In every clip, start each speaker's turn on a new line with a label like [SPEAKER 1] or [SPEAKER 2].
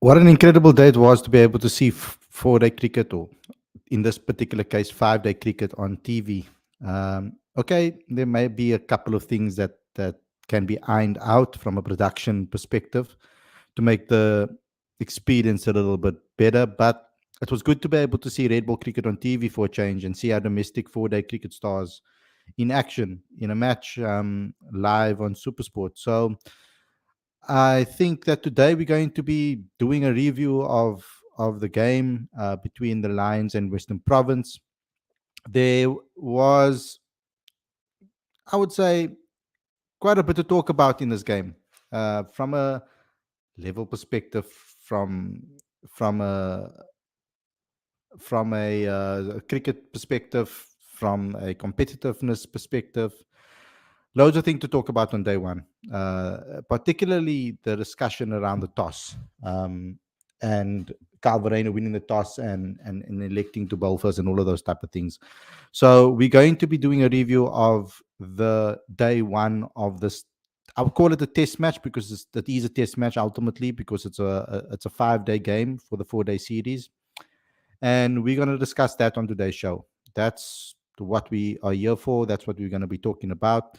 [SPEAKER 1] What an incredible day it was to be able to see 4-day cricket, or in this particular case, 5-day cricket on TV. Okay, there may be a couple of things that can be ironed out from a production perspective to make the experience a little bit better, but it was good to be able to see Red Bull cricket on TV for a change and see our domestic 4-day cricket stars in action in a match live on Supersport. So I think that today we're going to be doing a review of the game between the Lions and Western Province. There was, I would say, quite a bit to talk about in this game, from a level perspective, from from a from a cricket perspective, from a competitiveness perspective. Loads of things to talk about on day one, particularly the discussion around the toss, and Calvareno winning the toss and electing to bowl first and all of those type of things. So we're going to be doing a review of the day one of this. I would call it a test match because that is a test match ultimately, because it's a 5-day game for the 4-day series, and we're going to discuss that on today's show. That's what we are here for. That's what we're going to be talking about,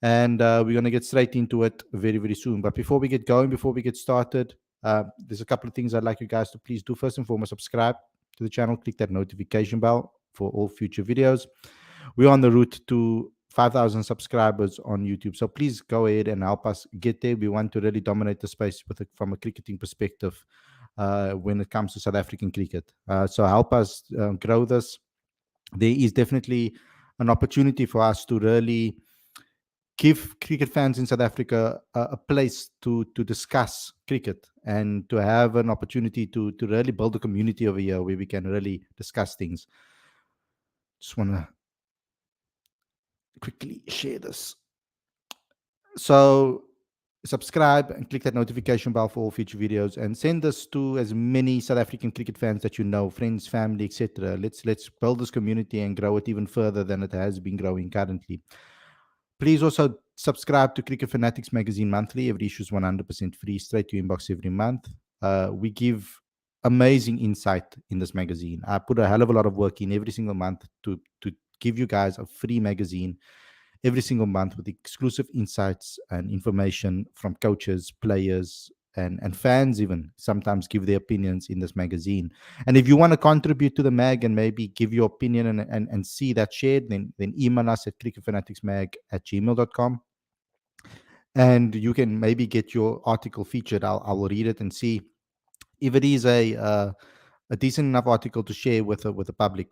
[SPEAKER 1] and we're going to get straight into it very, very soon. But before we get going, before we get started, there's a couple of things I'd like you guys to please do. First and foremost, subscribe to the channel, click that notification bell for all future videos. We're on the route to 5,000 subscribers on YouTube, so please go ahead and help us get there. We want to really dominate the space from a cricketing perspective when it comes to South African cricket. So help us grow this. There is definitely an opportunity for us to really give cricket fans in South Africa a place to discuss cricket and to have an opportunity to really build a community over here where we can really discuss things. Just want to quickly share this. So subscribe and click that notification bell for all future videos, and send this to as many South African cricket fans that you know, friends, family, etc. Let's build this community and grow it even further than it has been growing currently. Please also subscribe to Cricket Fanatics magazine monthly. Every issue is 100% free, straight to your inbox every month. We give amazing insight in this magazine. I put a hell of a lot of work in every single month to give you guys a free magazine every single month with exclusive insights and information from coaches, players, and fans even sometimes give their opinions in this magazine. And if you want to contribute to the mag and maybe give your opinion and see that shared, then email us at cricketfanaticsmag@gmail.com, and you can maybe get your article featured. I will read it and see if it is a decent enough article to share with the public.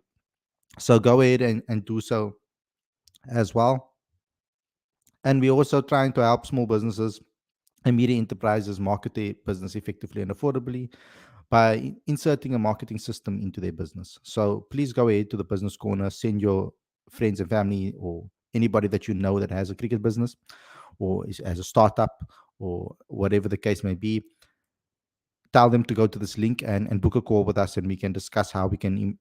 [SPEAKER 1] So go ahead and do so as well. And we're also trying to help small businesses and media enterprises market their business effectively and affordably by inserting a marketing system into their business. So please go ahead to the business corner, send your friends and family or anybody that you know that has a cricket business or has a startup or whatever the case may be. Tell them to go to this link and book a call with us, and we can discuss how we can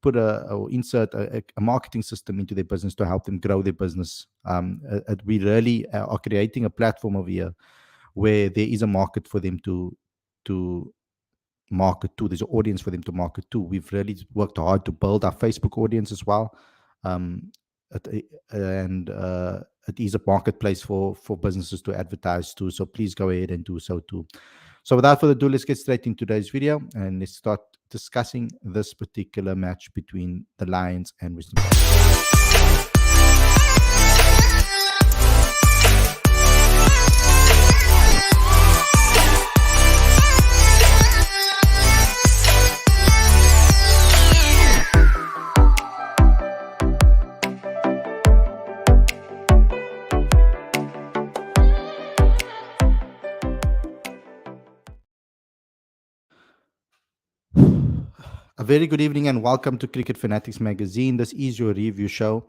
[SPEAKER 1] put or insert a marketing system into their business to help them grow their business. We really are creating a platform over here where there is a market for them to market to. There's an audience for them to market to. We've really worked hard to build our Facebook audience as well, and it is a marketplace for businesses to advertise to. So please go ahead and do so too. So without further ado, let's get straight into today's video and let's start discussing this particular match between the Lions and Western Province. A very good evening and welcome to Cricket Fanatics magazine. This is your review show.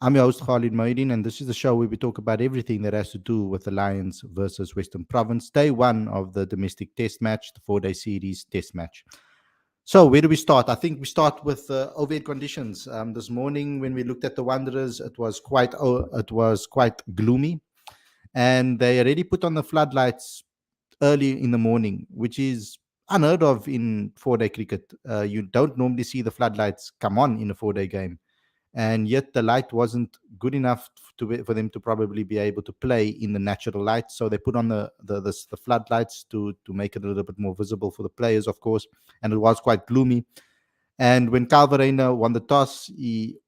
[SPEAKER 1] I'm your host Khalid, and this is the show where we talk about everything that has to do with the Lions versus Western Province. Day one of the domestic test match, the 4-day series test match. So where do we start? I think we start with overhead conditions. This morning when we looked at the Wanderers, it was quite gloomy, and they already put on the floodlights early in the morning, which is unheard of in 4-day cricket. You don't normally see the floodlights come on in a 4-day game, and yet the light wasn't good enough for them to probably be able to play in the natural light. So they put on the floodlights to make it a little bit more visible for the players, of course. And it was quite gloomy. And when Calvarena won the toss, he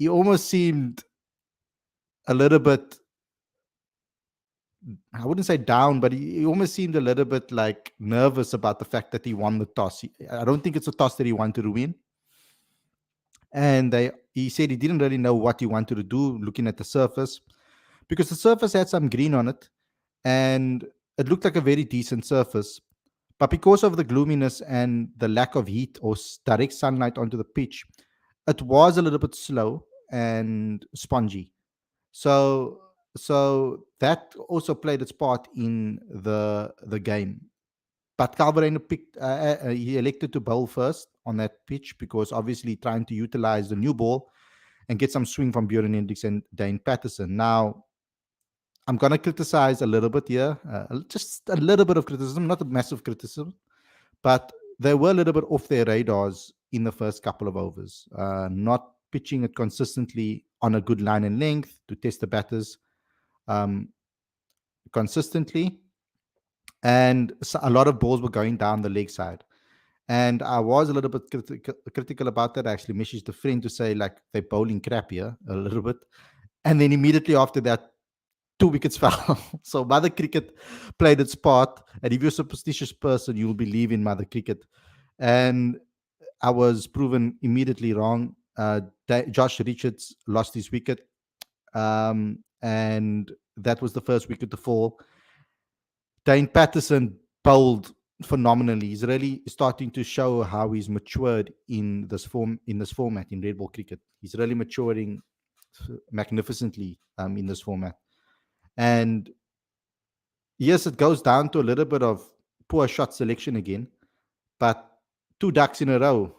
[SPEAKER 1] almost seemed a little bit, I wouldn't say down, but he almost seemed a little bit like nervous about the fact that he won the toss. I don't think it's a toss that he wanted to win. And he said he didn't really know what he wanted to do looking at the surface, because the surface had some green on it and it looked like a very decent surface. But because of the gloominess and the lack of heat or direct sunlight onto the pitch, it was a little bit slow and spongy. So that also played its part in the game. But Calvareno he elected to bowl first on that pitch because obviously trying to utilize the new ball and get some swing from Bjorn Hendricks and Dane Paterson. Now, I'm going to criticize a little bit here, just a little bit of criticism, not a massive criticism, but they were a little bit off their radars in the first couple of overs, not pitching it consistently on a good line and length to test the batters um, consistently. And so a lot of balls were going down the leg side. And I was a little bit critical about that. I actually messaged a friend to say, like, they're bowling crap here a little bit. And then immediately after that, 2 wickets fell. So Mother Cricket played its part. And if you're a superstitious person, you'll believe in Mother Cricket. And I was proven immediately wrong. Josh Richards lost his wicket. And that was the first wicket to fall. Dane Paterson bowled phenomenally. He's really starting to show how he's matured in this format in red ball cricket. He's really maturing magnificently in this format. And yes, it goes down to a little bit of poor shot selection again, but 2 ducks in a row.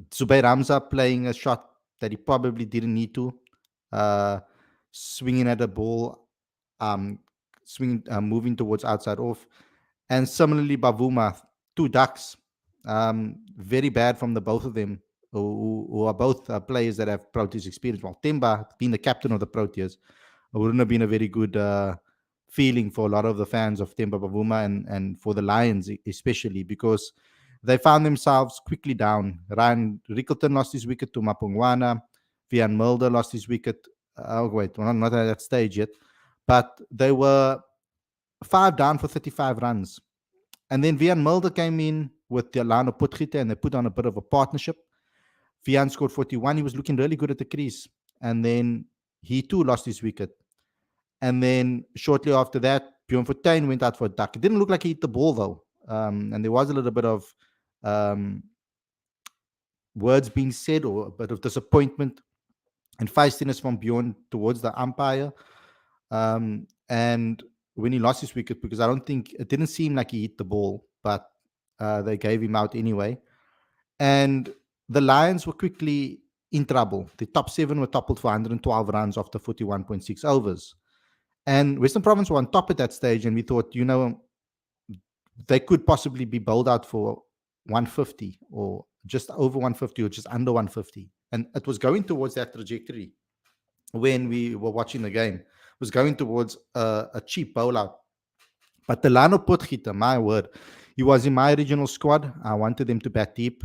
[SPEAKER 1] Zubair Hamza playing a shot that he probably didn't need to, swinging at a ball, moving towards outside off. And similarly, Bavuma, 2 ducks, very bad from the both of them, who are both players that have Proteas experience. Well, Temba, being the captain of the Proteas, wouldn't have been a very good feeling for a lot of the fans of Temba Bavuma and for the Lions especially, because they found themselves quickly down. Ryan Rickleton lost his wicket to Mapungwana. Vian Mulder lost his wicket. Well, not at that stage yet. But they were 5 down for 35 runs. And then Vian Mulder came in with Delano Potgieter and they put on a bit of a partnership. Vian scored 41. He was looking really good at the crease. And then he too lost his wicket. And then shortly after that, Bjorn Fortuin went out for a duck. It didn't look like he hit the ball though. And there was a little bit of words being said or a bit of disappointment and feistiness from Bjorn towards the umpire. And when he lost his wicket, because I don't think it didn't seem like he hit the ball, but they gave him out anyway. And the Lions were quickly in trouble. The top 7 were toppled for 112 runs after 41.6 overs. And Western Province were on top at that stage, and we thought, they could possibly be bowled out for 150 or just over 150 or just under 150. And it was going towards that trajectory when we were watching the game. It was going towards a cheap bowl out. But Delano Potgieter, my word, he was in my original squad. I wanted them to bat deep.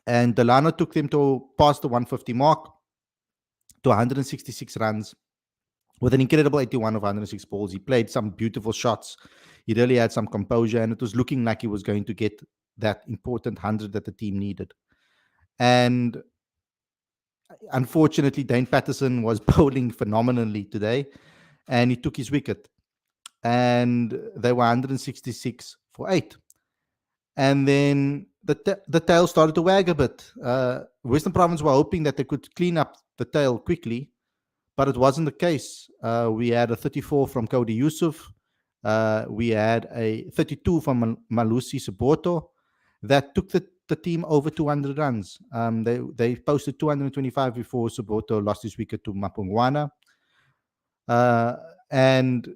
[SPEAKER 1] And Delano took them to past the 150 mark to 166 runs with an incredible 81 of 106 balls. He played some beautiful shots. He really had some composure, and it was looking like he was going to get that important 100 that the team needed. And unfortunately, Dane Paterson was bowling phenomenally today, and he took his wicket. And they were 166 for 8. And then the tail started to wag a bit. Western Province were hoping that they could clean up the tail quickly, but it wasn't the case. We had a 34 from Cody Yusuf. We had a 32 from Malusi Saboto that took the team over 200 runs. They posted 225 before Saboto lost his wicket to Mapungwana. And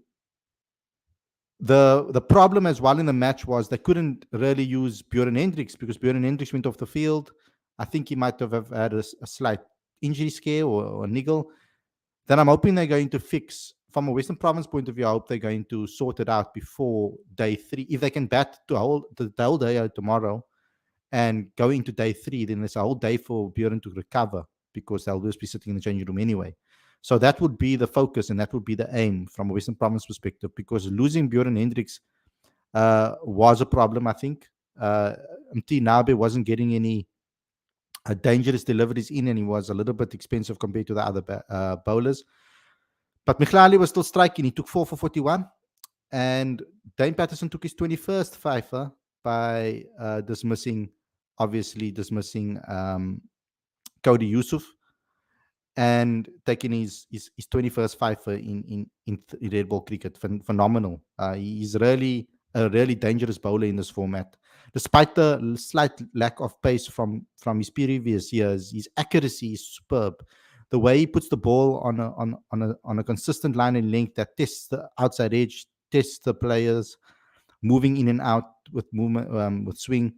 [SPEAKER 1] The problem as well in the match was they couldn't really use Bjorn Hendricks because Bjorn Hendricks went off the field. I think he might have had a slight injury scare or niggle. Then I'm hoping they're going to fix, from a Western Province point of view, I hope they're going to sort it out before day 3. If they can bat the whole day out tomorrow and go into day 3, then there's a whole day for Bjorn to recover because they'll just be sitting in the changing room anyway. So that would be the focus and that would be the aim from a Western Province perspective, because losing Bjorn Hendricks was a problem, I think. MT Nabe wasn't getting any dangerous deliveries in, and he was a little bit expensive compared to the other bowlers. But Michlali was still striking. He took 4 for 41. And Dane Paterson took his 21st fifer by obviously dismissing Cody Yusuf and taking his 21st fifer in red ball cricket. Phenomenal. He's really a really dangerous bowler in this format. Despite the slight lack of pace from his previous years, his accuracy is superb. The way he puts the ball on a consistent line and length that tests the outside edge, tests the players, moving in and out with movement, with swing,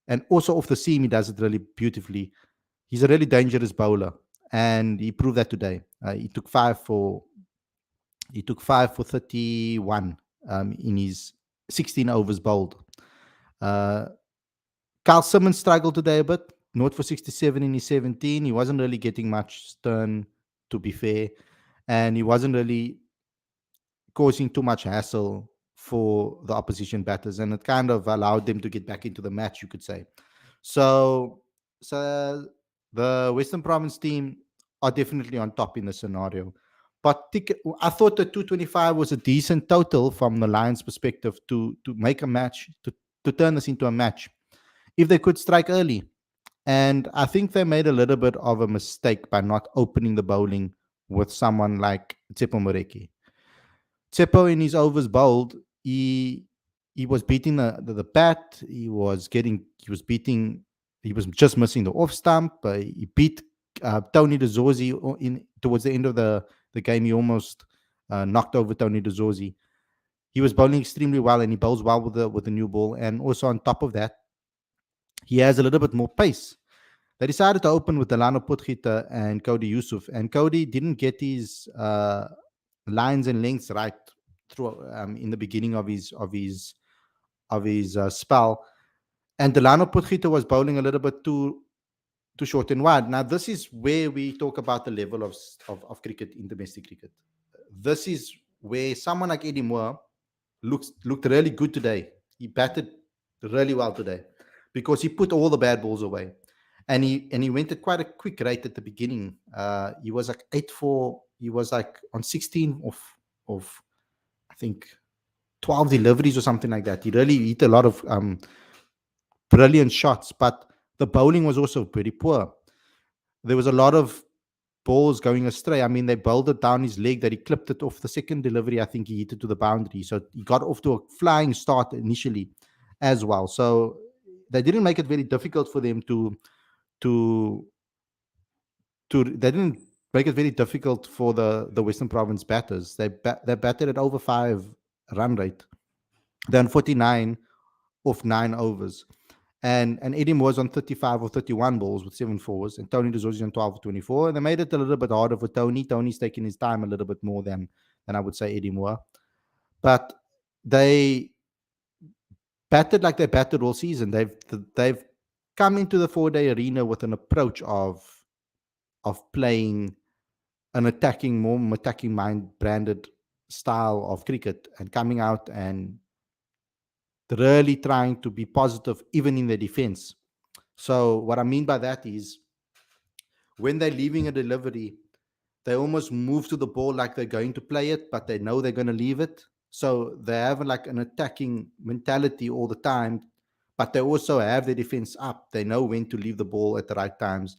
[SPEAKER 1] and also off the seam, he does it really beautifully. He's a really dangerous bowler, and he proved that today. He took 5 for 31 in his 16 overs bowled. Carl Simmons struggled today a bit, 0 for 67 in his 17. He wasn't really getting much turn, to be fair, and he wasn't really causing too much hassle for the opposition batters, and it kind of allowed them to get back into the match, you could say. So the Western Province team are definitely on top in the scenario. But I thought the 225 was a decent total from the Lions' perspective to make a match, to turn this into a match, if they could strike early. And I think they made a little bit of a mistake by not opening the bowling with someone like Tsepo Moreki. Tsepo, in his overs bowled, he was beating the bat. He was just missing the off stump. He beat Tony De Zorzi towards the end of the game. He almost knocked over Tony De Zorzi. He was bowling extremely well, and he bowls well with the new ball. And also on top of that, he has a little bit more pace. They decided to open with Delano Potgieter and Cody Yusuf, and Cody didn't get his lines and lengths right through in the beginning of his spell, and Delano Potgieter was bowling a little bit too short and wide. Now this is where we talk about the level of cricket in domestic cricket. This is where someone like Eddie Moore looked really good today. He batted really well today because he put all the bad balls away. And he went at quite a quick rate at the beginning. He was like 8-4. He was like on 16 of I think 12 deliveries or something like that. He really hit a lot of brilliant shots, but the bowling was also pretty poor. There was a lot of balls going astray. I mean, they bowled it down his leg that he clipped it off the second delivery. I think he hit it to the boundary. So he got off to a flying start initially as well. So they didn't make it very difficult for them they didn't make it very difficult for the Western Province batters. They batted at over 5 run rate. They're on 49 off 9 overs. And Eddie was on 35 or 31 balls with 7 fours, and Tony De Zorzi on 12 or 24. And they made it a little bit harder for Tony. Tony's taking his time a little bit more than I would say Eddie Moore. But they batted like they batted all season. They've come into the 4-day arena with an approach of playing an more attacking mind branded style of cricket, and coming out and really trying to be positive even in the defense. So what I mean by that is, when they're leaving a delivery, they almost move to the ball like they're going to play it, but they know they're going to leave it. So they have like an attacking mentality all the time, but they also have their defense up. They know when to leave the ball at the right times.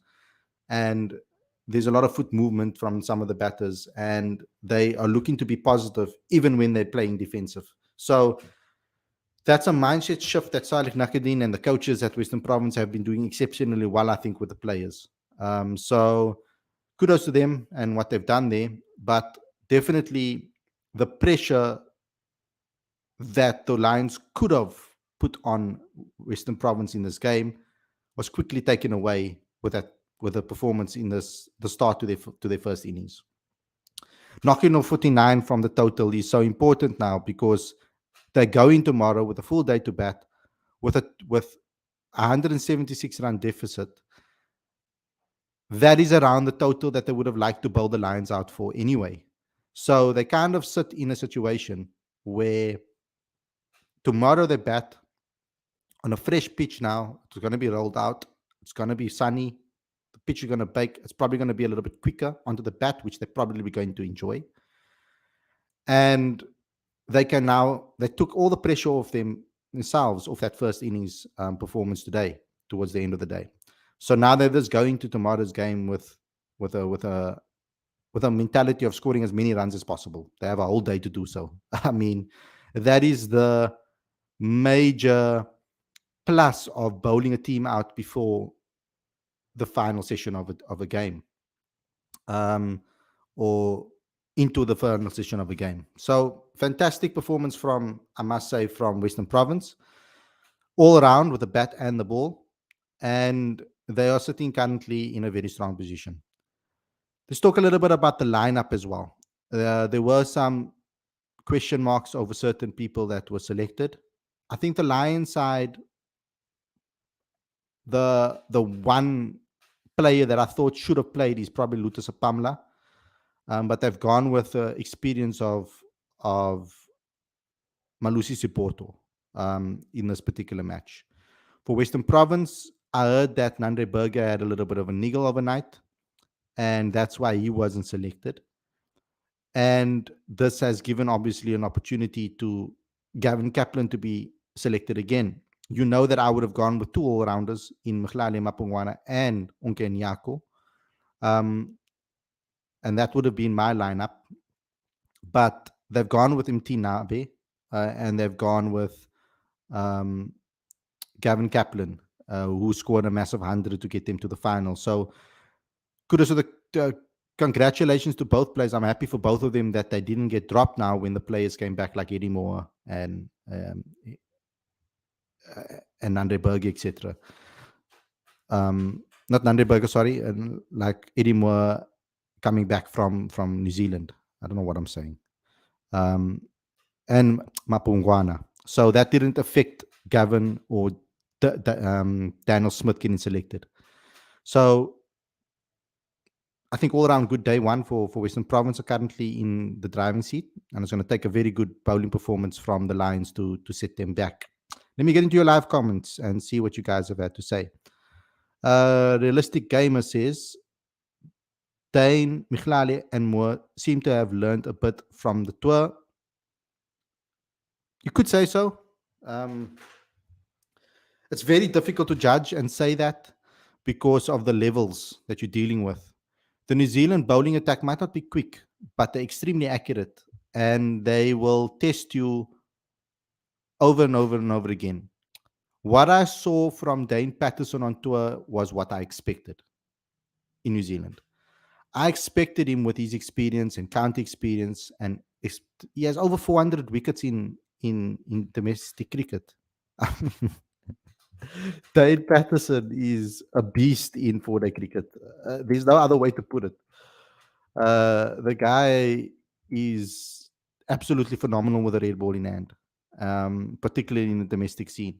[SPEAKER 1] And there's a lot of foot movement from some of the batters, and they are looking to be positive even when they're playing defensive. So that's a mindset shift that Salih Nakadin and the coaches at Western Province have been doing exceptionally well, I think, with the players. So kudos to them and what they've done there. But definitely the pressure that the Lions could have put on Western Province in this game was quickly taken away with a performance in the start to their first innings. Knocking off 49 from the total is so important now because they're going tomorrow with a full day to bat with 176 run deficit. That is around the total that they would have liked to bowl the Lions out for anyway. So they kind of sit in a situation where tomorrow they bat on a fresh pitch now. It's going to be rolled out. It's going to be sunny. The pitch is going to bake. It's probably going to be a little bit quicker onto the bat, which they're probably going to enjoy. And they took all the pressure off themselves, off that first innings performance today, towards the end of the day. So now they're just going to tomorrow's game with a mentality of scoring as many runs as possible. They have a whole day to do so. I mean, that is the major plus of bowling a team out before the final session of a game, or into the final session of a game. So fantastic performance from, I must say, from Western Province, all around with the bat and the ball, and they are sitting currently in a very strong position. Let's talk a little bit about the lineup as well. There were some question marks over certain people that were selected. I think the Lions side, the one player that I thought should have played is probably Lutus Apamla, but they've gone with the experience of Malusi Sipoto in this particular match. For Western Province, I heard that Nandre Berger had a little bit of a niggle overnight, and that's why he wasn't selected. And this has given, obviously, an opportunity to Gavin Kaplan to be selected again. You know that I would have gone with two all-rounders in Mkhlali Mapungwana and Unke Nyako. And that would have been my lineup. But they've gone with MT Nabe, and they've gone with Gavin Kaplan, who scored a massive 100 to get them to the final. So kudos to congratulations to both players. I'm happy for both of them that they didn't get dropped now when the players came back, like Eddie Moore and Nandre Berger, etc. Not Nandre Berger, sorry, and like Eddie Moore coming back from New Zealand. I don't know what I'm saying. And Mapungwana. So that didn't affect Gavin or Daniel Smith getting selected. So I think all around good day one for Western Province, are currently in the driving seat, and it's going to take a very good bowling performance from the Lions to set them back. Let me get into your live comments and see what you guys have had to say. Realistic Gamer says, Dane, Mkhlali and Moore seem to have learned a bit from the tour. You could say so. It's very difficult to judge and say that because of the levels that you're dealing with. The New Zealand bowling attack might not be quick, but they're extremely accurate, and they will test you over and over and over again. What I saw from Dane Paterson on tour was what I expected in New Zealand. I expected him with his experience and county experience, and he has over 400 wickets in domestic cricket. Dane Paterson is a beast in four-day cricket. There's no other way to put it. The guy is absolutely phenomenal with a red ball in hand, particularly in the domestic scene.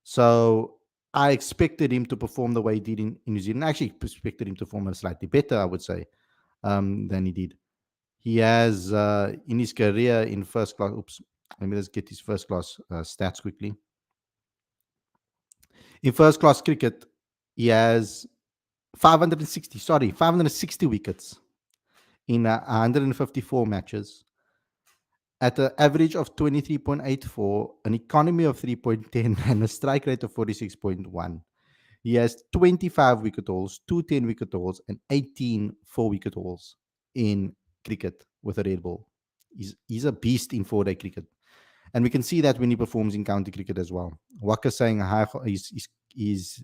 [SPEAKER 1] So I expected him to perform the way he did in New Zealand. I actually expected him to perform slightly better, I would say, than he did. He has, in his career in first class, let me just get his first class stats quickly. In first class cricket, he has 560 wickets in 154 matches at an average of 23.84, an economy of 3.10, and a strike rate of 46.1. He has 25 wicket hauls, 2 10-wicket hauls, and 18 4-wicket hauls in cricket with a red ball. He's a beast in four-day cricket. And we can see that when he performs in county cricket as well. Waka saying his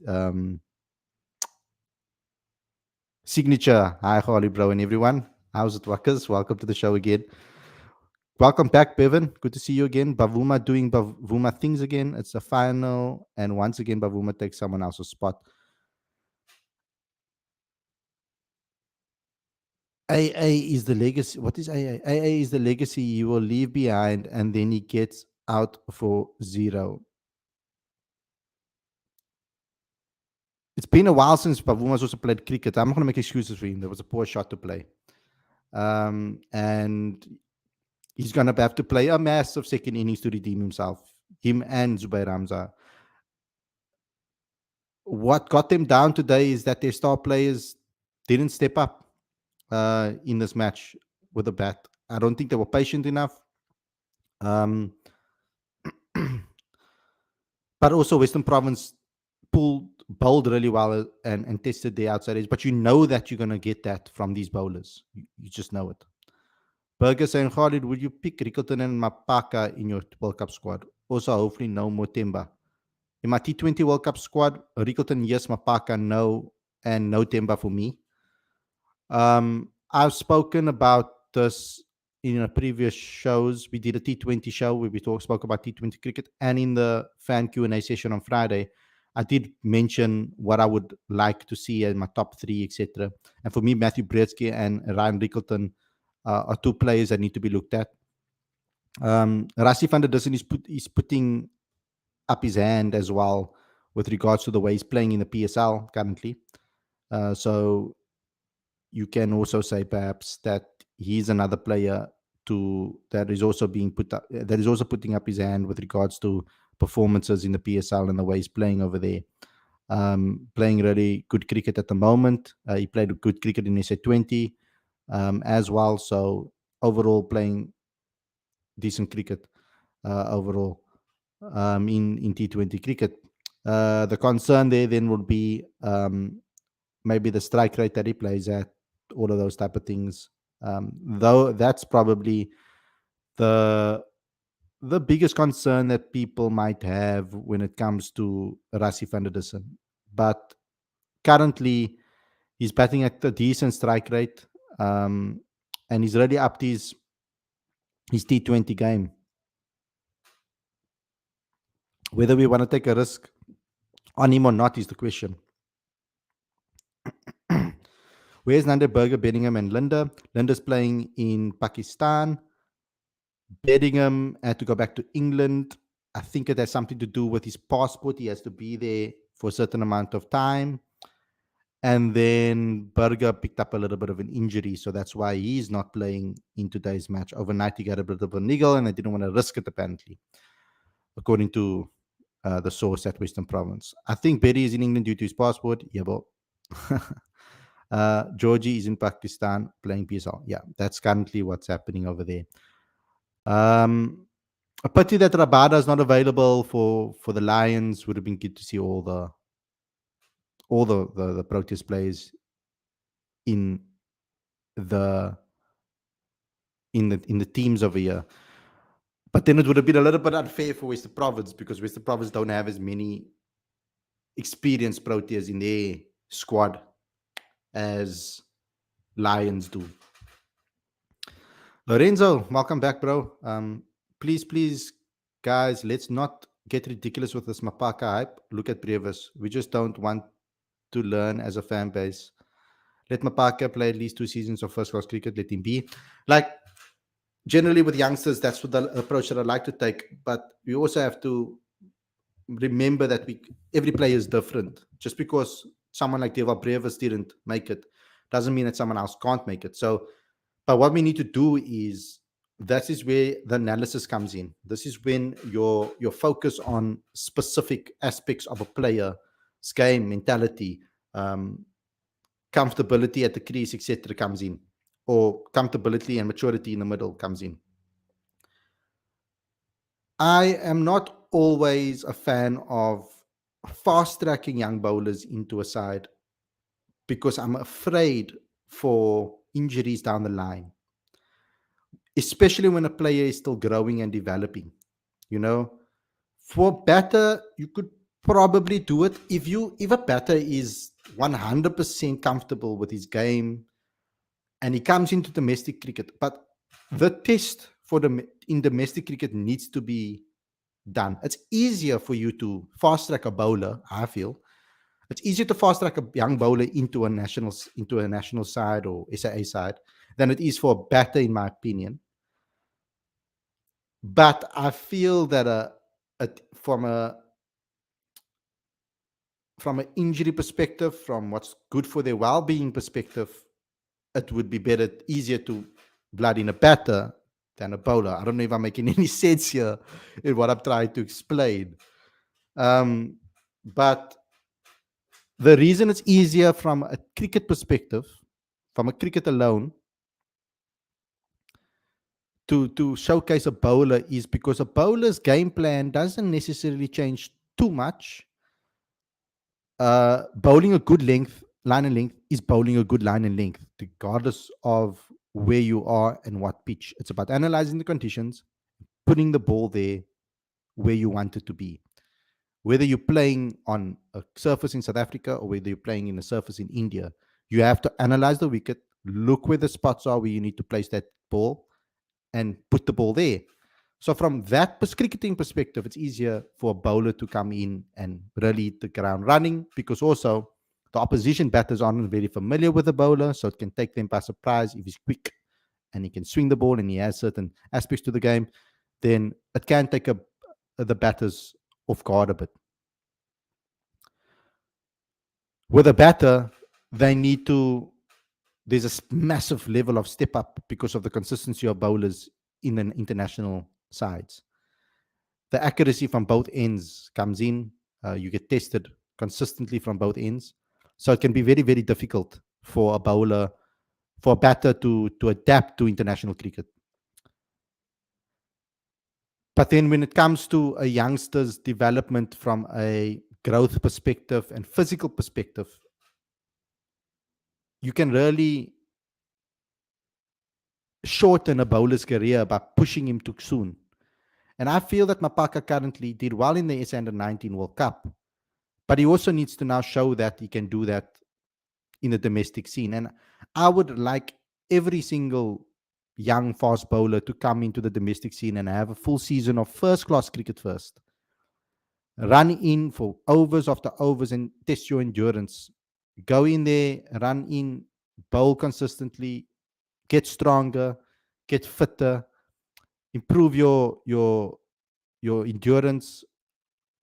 [SPEAKER 1] signature, hi Holly bro and everyone. How's it, Wakas? Welcome to the show again. Welcome back, Bevan. Good to see you again. Bavuma doing Bavuma things again. It's a final, and once again, Bavuma takes someone else's spot. AA is the legacy. What is AA? AA is the legacy you will leave behind, and then he gets out for 0. It's been a while since Bavuma's also played cricket. I'm not going to make excuses for him. There was a poor shot to play. And he's going to have to play a massive second innings to redeem himself. Him and Zubair Hamza. What got them down today is that their star players didn't step up in this match with a bat. I don't think they were patient enough. But also Western Province bowled really well and tested the outside edge. But you know that you're going to get that from these bowlers. You just know it. Burger saying, Khalid, would you pick Rickleton and Mapaka in your World Cup squad? Also, hopefully no Motemba. In my T20 World Cup squad, Rickleton, yes, Mapaka, no, and no Temba for me. I've spoken about this in previous shows. We did a T20 show where we spoke about T20 cricket, and in the fan Q&A session on Friday, I did mention what I would like to see as my top 3, etc. And for me, Matthew Brzezinski and Ryan Rickleton are 2 players that need to be looked at. Rassie van der Dussen is putting up his hand as well with regards to the way he's playing in the PSL currently. So you can also say perhaps that he's another player that is also being that is also putting up his hand with regards to performances in the PSL and the way he's playing over there. Playing really good cricket at the moment. He played good cricket in SA20 as well. So overall, playing decent cricket overall in T20 cricket. The concern there then would be maybe the strike rate that he plays at, all of those type of things. Though that's probably the biggest concern that people might have when it comes to Rassie van der Dussen. But currently, he's batting at a decent strike rate, and he's really upped his T20 game. Whether we want to take a risk on him or not is the question. Where's Nandeberger, Bedingham, and Linda? Linda's playing in Pakistan. Bedingham had to go back to England. I think it has something to do with his passport. He has to be there for a certain amount of time. And then Berger picked up a little bit of an injury, so that's why he's not playing in today's match. Overnight, he got a bit of a niggle, and they didn't want to risk it, apparently, according to the source at Western Province. I think Betty is in England due to his passport. Yeah, but Georgie is in Pakistan playing PSL. Yeah, that's currently what's happening over there. A pity that Rabada is not available for the Lions. Would have been good to see all the Proteas players in the teams over here. But then it would have been a little bit unfair for Western Province because Western Province don't have as many experienced Proteas in their squad as Lions do. Lorenzo, welcome back, bro. Please, guys, let's not get ridiculous with this Mapaka hype. Look at Brevis. We just don't want to learn as a fan base. Let Mapaka play at least 2 seasons of first-class cricket. Let him be. Like, generally with youngsters, that's what the approach that I like to take. But we also have to remember that every player is different. Just because someone like Deva Brevis didn't make it doesn't mean that someone else can't make it. So, but what we need to do is, that is where the analysis comes in. This is when your focus on specific aspects of a player's game, mentality, comfortability at the crease, etc., comes in, or comfortability and maturity in the middle comes in. I am not always a fan of fast-tracking young bowlers into a side because I'm afraid for injuries down the line, especially when a player is still growing and developing. For batter, you could probably do it if a batter is 100% comfortable with his game and he comes into domestic cricket. But the test in domestic cricket needs to be done. It's easier for you to fast track a bowler, I feel. It's easier to fast track a young bowler into a national side or SAA side than it is for a batter, in my opinion. But I feel that from an injury perspective, from what's good for their well-being perspective, it would be better, easier to blood in a batter than a bowler. I don't know if I'm making any sense here in what I'm trying to explain. But the reason it's easier from a cricket perspective, from a cricket alone, to showcase a bowler is because a bowler's game plan doesn't necessarily change too much. Bowling a good line and length is bowling a good line and length, regardless of where you are and what pitch. It's about analyzing the conditions, putting the ball there where you want it to be. Whether you're playing on a surface in South Africa or whether you're playing in a surface in India, you have to analyze the wicket, look where the spots are where you need to place that ball, and put the ball there. So from that cricketing perspective, it's easier for a bowler to come in and really hit the ground running, because also the opposition batters aren't very familiar with the bowler, so it can take them by surprise. If he's quick and he can swing the ball and he has certain aspects to the game, then it can take the batters off guard a bit. With a batter, there's a massive level of step up because of the consistency of bowlers in an international sides. The accuracy from both ends comes in. You get tested consistently from both ends. So it can be very, very difficult for a batter to adapt to international cricket. But then when it comes to a youngster's development from a growth perspective and physical perspective, you can really shorten a bowler's career by pushing him too soon. And I feel that Mapaka currently did well in the SA Under-19 World Cup, but he also needs to now show that he can do that in the domestic scene. And I would like every single young fast bowler to come into the domestic scene and have a full season of first-class cricket first. Run in for overs after overs and test your endurance. Go in there, run in, bowl consistently, get stronger, get fitter, improve your endurance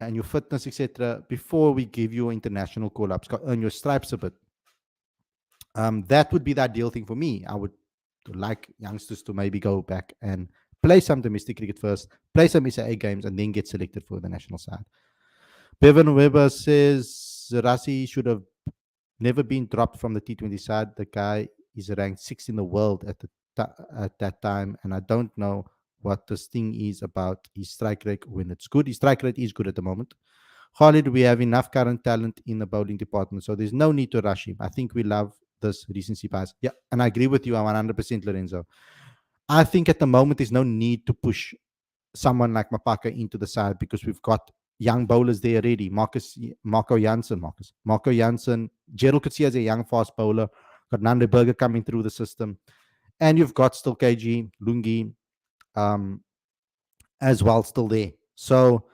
[SPEAKER 1] and your fitness, etc., before we give you international call-ups. Earn your stripes a bit. That would be the ideal thing for me. I would like youngsters to maybe go back and play some domestic cricket first, play some SAA games, and then get selected for the national side. Bevan Weber says Rassi should have never been dropped from the T20 side. The guy is ranked 6th in the world at that time, and I don't know what this thing is about his strike rate when it's good. His strike rate is good at the moment. Khalid, we have enough current talent in the bowling department, so there's no need to rush him. I think we love this recency bias. Yeah, and I agree with you 100%, Lorenzo. I think at the moment there's no need to push someone like Mapaka into the side because we've got young bowlers there already. Marco Jansen, Gerald Coetzee as a young fast bowler. Got Nande Berger coming through the system. And you've got still KG, Lungi, as well, still there. So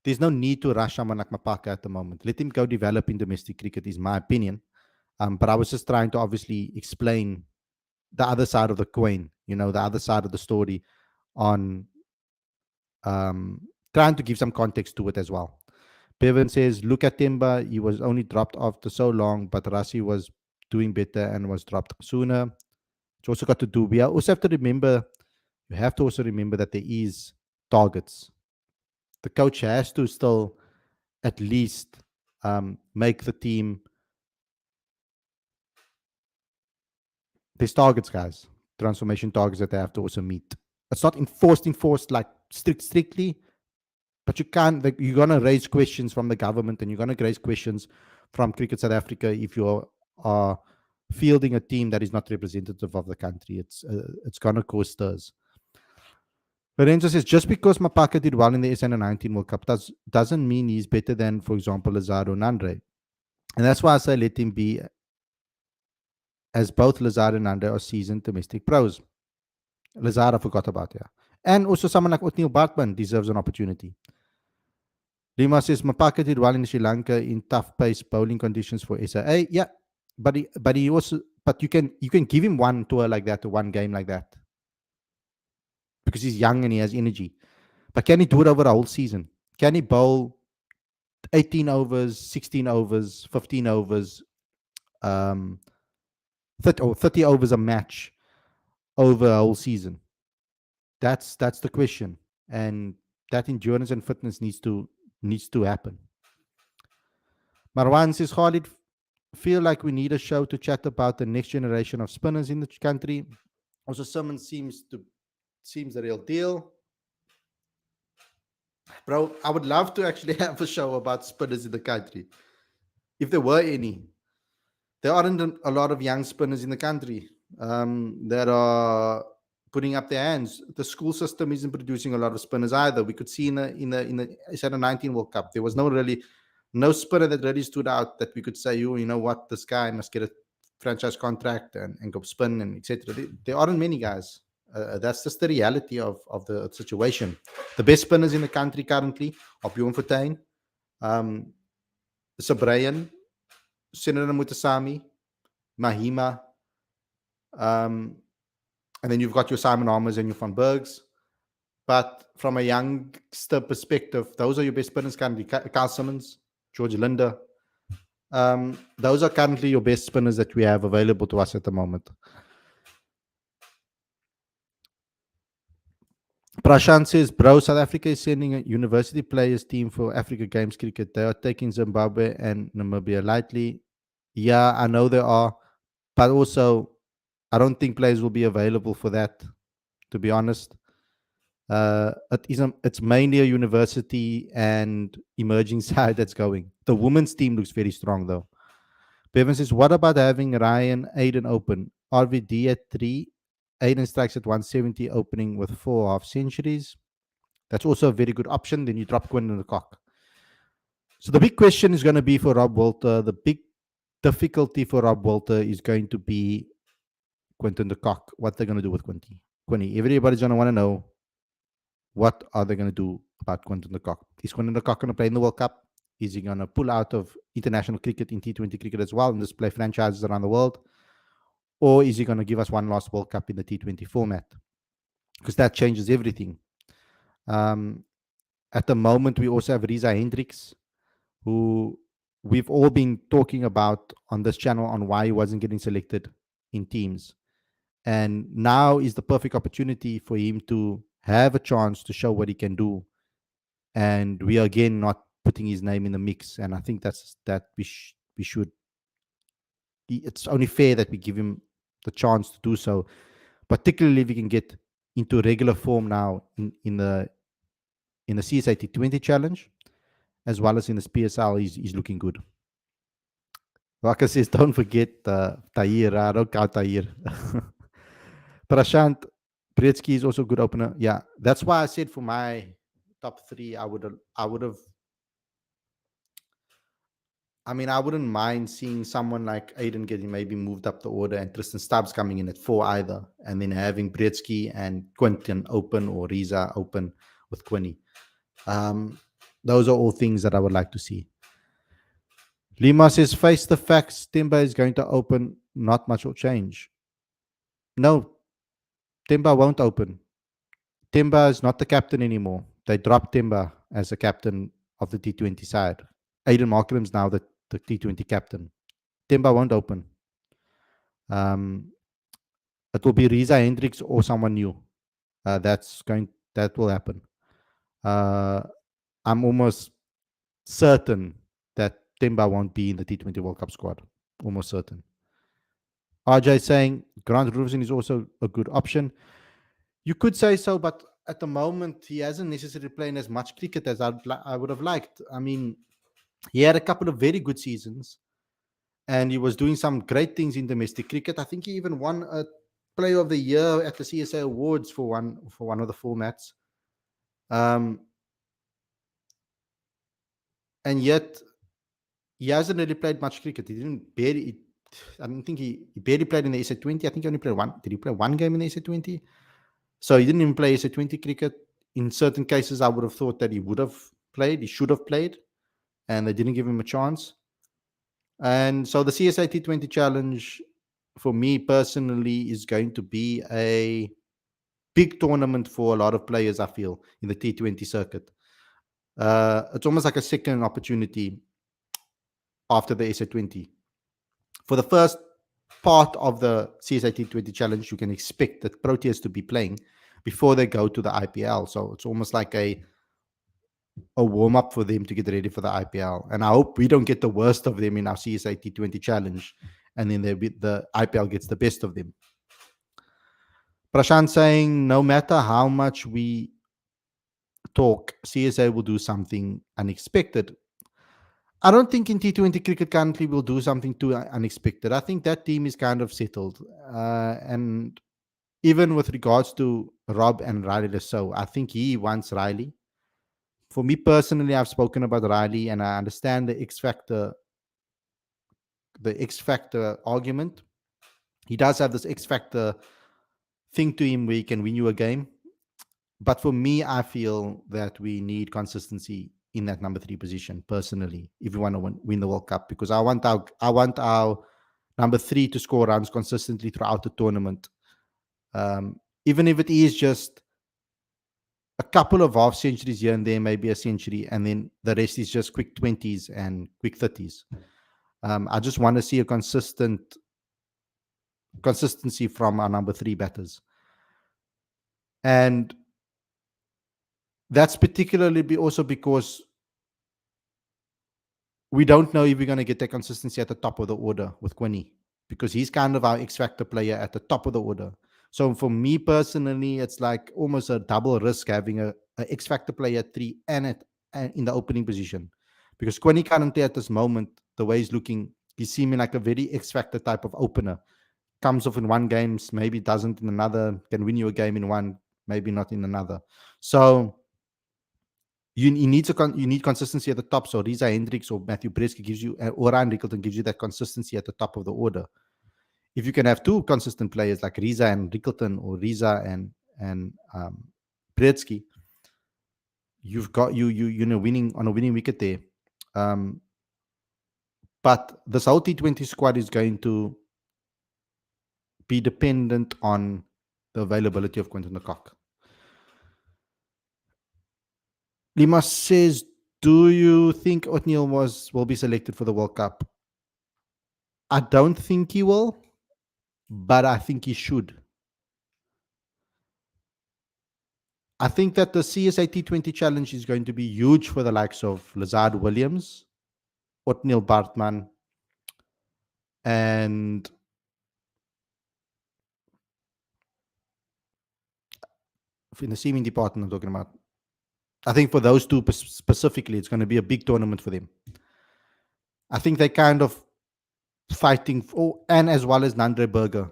[SPEAKER 1] there's no need to rush someone like Mapaka at the moment. Let him go develop in domestic cricket, is my opinion. But I was just trying to obviously explain the other side of the coin, the other side of the story on trying to give some context to it as well. Bevan says, look at Timba. He was only dropped after so long, but Rassi was doing better and was dropped sooner. It's also got to do, we also have to remember, you have to also remember that there is targets. The coach has to still at least make the team. There's targets, guys. Transformation targets that they have to also meet. It's not enforced like strictly, but you're going to raise questions from the government and you're going to raise questions from Cricket South Africa if you are fielding a team that is not representative of the country. It's going to cause stirs. Lorenzo says, just because Mapaka did well in the SA Under-19 World Cup doesn't mean he's better than, for example, Lazaro Nandre. And that's why I say let him be, as both Lazaro and Nandre are seasoned domestic pros. Lazara forgot about, yeah. And also someone like Otniel Bartman deserves an opportunity. Lima says Mapaka did well in Sri Lanka in tough pace bowling conditions for SAA. Yeah, but he also, but you can give him one tour like that or one game like that because he's young and he has energy. But can he do it over a whole season? Can he bowl 18 overs, 16 overs, 15 overs, 30 overs a match over a whole season? That's the question, and that endurance and fitness needs to happen. Marwan says, Khalid, feel like we need a show to chat about the next generation of spinners in the country. Also, someone seems the real deal. Bro, I would love to actually have a show about spinners in the country. If there were any. There aren't a lot of young spinners in the country that are putting up their hands. The school system isn't producing a lot of spinners either. We could see in the 19 World Cup, there was no spinner that really stood out that we could say, oh, you know what, this guy must get a franchise contract and go spin and etc. There aren't many guys. That's just the reality of the situation. The best spinners in the country currently are Bjorn Fortuin, um, Sabrayan, Senator Mutasami, Mahima, um, and then you've got your Simon Armers and your Van Bergs. But from a youngster perspective, those are your best spinners currently. Carl Simmons, George Linder. Those are currently your best spinners that we have available to us at the moment. Prashant says, bro, South Africa is sending a university players team for Africa Games cricket. They are taking Zimbabwe and Namibia lightly. Yeah, I know they are. But also, I don't think players will be available for that, to be honest. It's mainly a university and emerging side that's going. The women's team looks very strong, though. Bevan says, what about having Ryan Aiden open? RVD at 3, Aiden strikes at 170, opening with 4 half centuries. That's also a very good option. Then you drop Quinn in the cock. So the big question is going to be for Rob Walter. The big difficulty for Rob Walter is going to be Quinton de Kock. What they're going to do with Quinny. Everybody's going to want to know, what are they going to do about Quinton de Kock? Is Quinton de Kock going to play in the World Cup? Is he going to pull out of international cricket in T20 cricket as well and just play franchises around the world? Or is he going to give us one last World Cup in the T20 format? Because that changes everything. At the moment, we also have Riza Hendricks, who we've all been talking about on this channel on why he wasn't getting selected in teams. And now is the perfect opportunity for him to have a chance to show what he can do. And we are again not putting his name in the mix. And I think that we should. It's only fair that we give him the chance to do so, particularly if he can get into regular form now in the CSA T20 challenge, as well as in the PSL. He's looking good. Waka says, don't forget Tahir. Don't count Tahir. Prashant, Bretsky is also a good opener. Yeah, that's why I said for my top 3, I wouldn't mind seeing someone like Aiden getting maybe moved up the order and Tristan Stubbs coming in at 4 either, and then having Bretsky and Quinton open or Riza open with Quinny. Those are all things that I would like to see. Lima says, face the facts, Timba is going to open, not much will change. No, Timba won't open. Timba is not the captain anymore. They dropped Timba as the captain of the T20 side. Aiden Markram's now the T20 captain. Timba won't open. It will be Riza Hendricks or someone new. That will happen. I'm almost certain that Timba won't be in the T20 World Cup squad. Almost certain. RJ saying Grant Robertson is also a good option. You could say so, but at the moment, he hasn't necessarily playing as much cricket as I would have liked. I mean, he had a couple of very good seasons, and he was doing some great things in domestic cricket. I think he even won a Player of the Year at the CSA Awards for one of the formats. And yet, he hasn't really played much cricket. I don't think he barely played in the SA20. I think he only played one. Did he play one game in the SA20? So he didn't even play SA20 cricket. In certain cases, I would have thought that he would have played, he should have played, and they didn't give him a chance. And so the CSA T20 Challenge, for me personally, is going to be a big tournament for a lot of players, I feel, in the T20 circuit. It's almost like a second opportunity after the SA20. For the first part of the CSA T20 Challenge, you can expect the Proteas to be playing before they go to the IPL. So it's almost like a warm up for them to get ready for the IPL. And I hope we don't get the worst of them in our CSA T20 Challenge, and then the IPL gets the best of them. Prashant saying, no matter how much we talk, CSA will do something unexpected. I don't think in T20 cricket currently will do something too unexpected. I think that team is kind of settled. And even with regards to Rob and Riley Lasso, I think he wants Riley. For me personally, I've spoken about Riley and I understand the X factor argument. He does have this X factor thing to him where he can win you a game. But for me, I feel that we need consistency in that number 3 position personally if we want to win the World Cup, because I want our number 3 to score runs consistently throughout the tournament. Even if it is just a couple of half centuries here and there, maybe a century, and then the rest is just quick 20s and quick 30s. I just want to see a consistency from our number 3 batters. And that's particularly also because we don't know if we're going to get that consistency at the top of the order with Quinny, because he's kind of our X factor player at the top of the order. So for me personally, it's like almost a double risk having a X factor player at 3 and in the opening position, because Quinny currently at this moment, the way he's looking, he's seeming like a very X factor type of opener. Comes off in one game, maybe doesn't in another, can win you a game in one, maybe not in another. So you need consistency at the top. So Riza Hendricks or Matthew Breski gives you, or Ryan Rickleton gives you that consistency at the top of the order. If you can have two consistent players like Riza and Rickleton, or Riza and Breski, you've got winning on a winning wicket there. But this whole T20 squad is going to be dependent on the availability of Quinton de Kock. Lima says, do you think O'Neill will be selected for the World Cup? I don't think he will, but I think he should. I think that the CSA T20 Challenge is going to be huge for the likes of Lazard Williams, O'Neill Bartman, and in the seaming department I'm talking about. I think for those two specifically, it's going to be a big tournament for them. I think they kind of fighting for, and as well as Nandre Berger.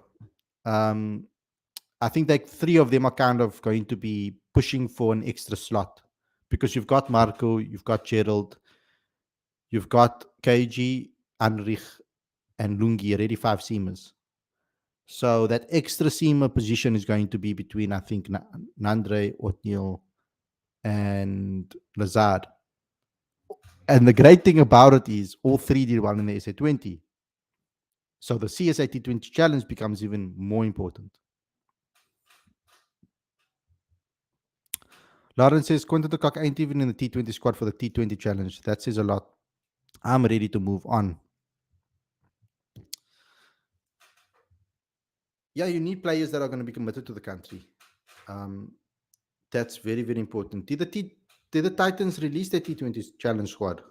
[SPEAKER 1] I think that 3 of them are kind of going to be pushing for an extra slot, because you've got Marco, you've got Gerald, you've got KG, Anrich, and Lungi, already 5 seamers. So that extra seamer position is going to be between, I think, Nandre, O'Neill, and Lazard. And the great thing about it is all 3 did well in the SA20. So the CSA T20 Challenge becomes even more important. Lawrence says, Quinton de Kock ain't even in the T20 squad for the T20 Challenge. That says a lot. I'm ready to move on. Yeah, you need players that are going to be committed to the country. That's very, very important. Did the Titans release their T20 Challenge squad?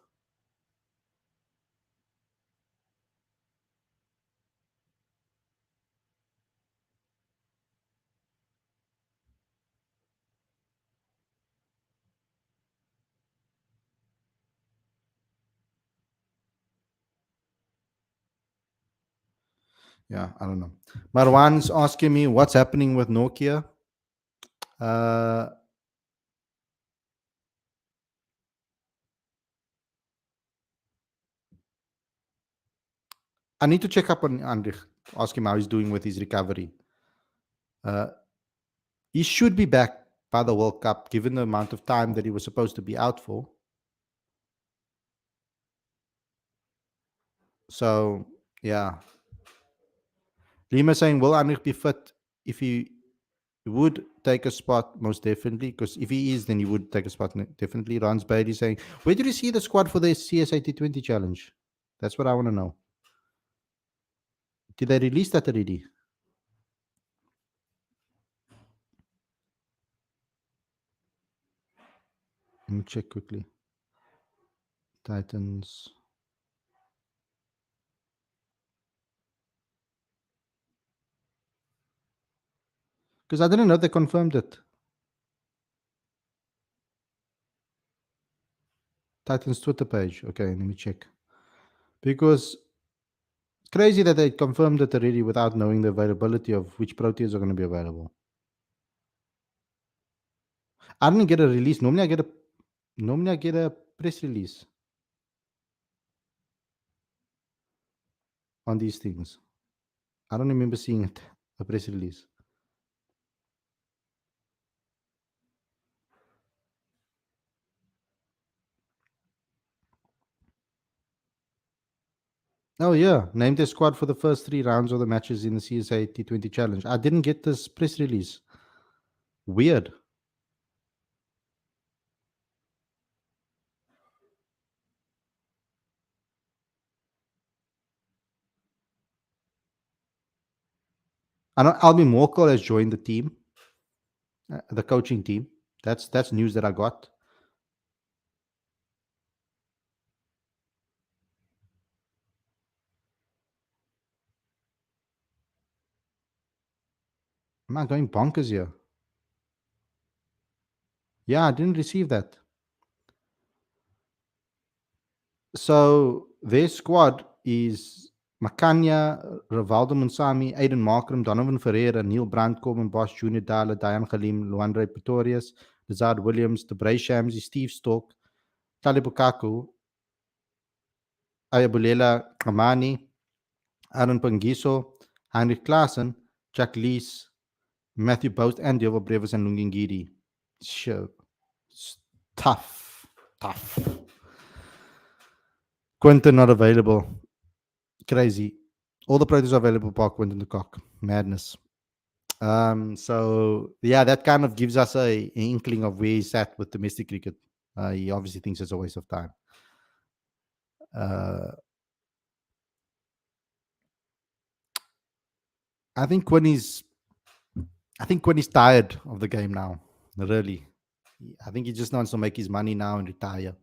[SPEAKER 1] Yeah, I don't know. Marwan's asking me what's happening with Nokia. I need to check up on Andrich, ask him how he's doing with his recovery. He should be back by the World Cup, given the amount of time that he was supposed to be out for. So, yeah. Lima saying, will Anrich be fit? If he would take a spot, most definitely, because if he is, then he would take a spot, definitely. Rans Bailey saying, where did you see the squad for the CSA T20 challenge? That's what I want to know. Did they release that already? Let me check quickly. Titans. Because I didn't know they confirmed it. Titans Twitter page. Okay, let me check. Because it's crazy that they confirmed it already without knowing the availability of which Proteas are going to be available. I didn't get a release. Normally I get a press release on these things. I don't remember seeing it, a press release. Oh yeah, named the squad for the first 3 rounds of the matches in the CSA T20 Challenge. I didn't get this press release. Weird. I know Albin Morkel has joined the team, the coaching team. That's news that I got. Am I going bonkers here? Yeah, I didn't receive that. So their squad is Makanya, Rivaldo Munsami, Aiden Markram, Donovan Ferreira, Neil Brandt, Corbin Bosch, Junior Dala, Diane Khalim, Luandre Pretorius, Lazard Williams, Debray Shamsi, Steve Stork, Talibukaku, Ayabulela Kamani, Aaron Pangiso, Heinrich Klaassen, Jack Lees, Matthew Boast, and Diogo Brevis and Lungingiri. Sure. It's tough. Quinton not available. Crazy. All the Proteas are available for Quinton de Kock. Madness. So yeah, that kind of gives us an inkling of where he's at with domestic cricket. He obviously thinks it's a waste of time. I think when he's tired of the game now, really. I think he just wants to make his money now and retire.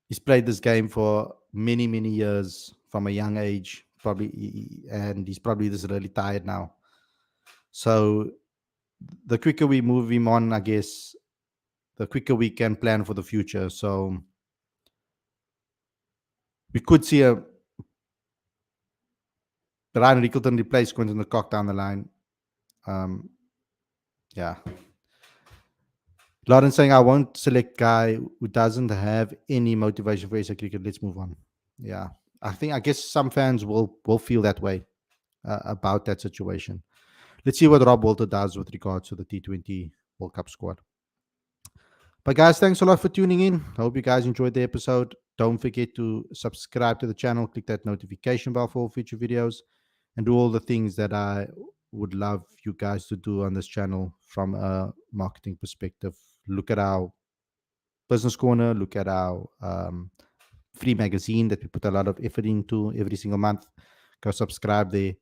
[SPEAKER 1] He's played this game for many, many years from a young age, probably, and he's probably just really tired now. So the quicker we move him on, I guess, the quicker we can plan for the future. So we could see a Ryan Rickleton replace Quinton de Kock down the line. Yeah. Lauren saying, I won't select guy who doesn't have any motivation for SA cricket. Let's move on. Yeah. I guess some fans will feel that way about that situation. Let's see what Rob Walter does with regards to the T20 World Cup squad. But guys, thanks a lot for tuning in. I hope you guys enjoyed the episode. Don't forget to subscribe to the channel, click that notification bell for all future videos, and do all the things that I would love you guys to do on this channel from a marketing perspective. Look at our business corner, look at our free magazine that we put a lot of effort into every single month. Go subscribe there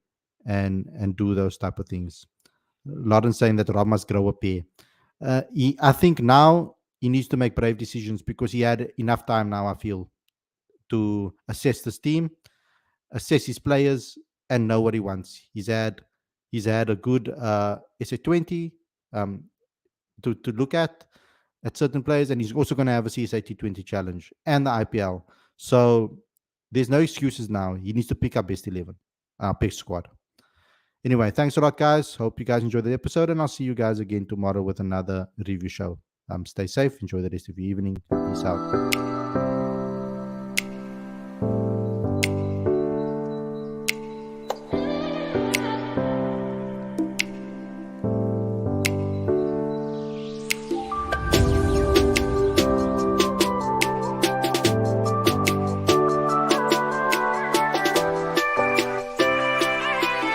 [SPEAKER 1] and do those type of things. Lauren saying that Rob must grow a pair. I think now he needs to make brave decisions because he had enough time now, I feel, to assess this team, assess his players, and know what he wants. He's had a good SA20 to look at certain players, and he's also going to have a CSA T20 challenge and the IPL. So there's no excuses now. He needs to pick up best 11, pick squad. Anyway, thanks a lot, guys. Hope you guys enjoyed the episode, and I'll see you guys again tomorrow with another review show. Stay safe. Enjoy the rest of your evening. Peace out.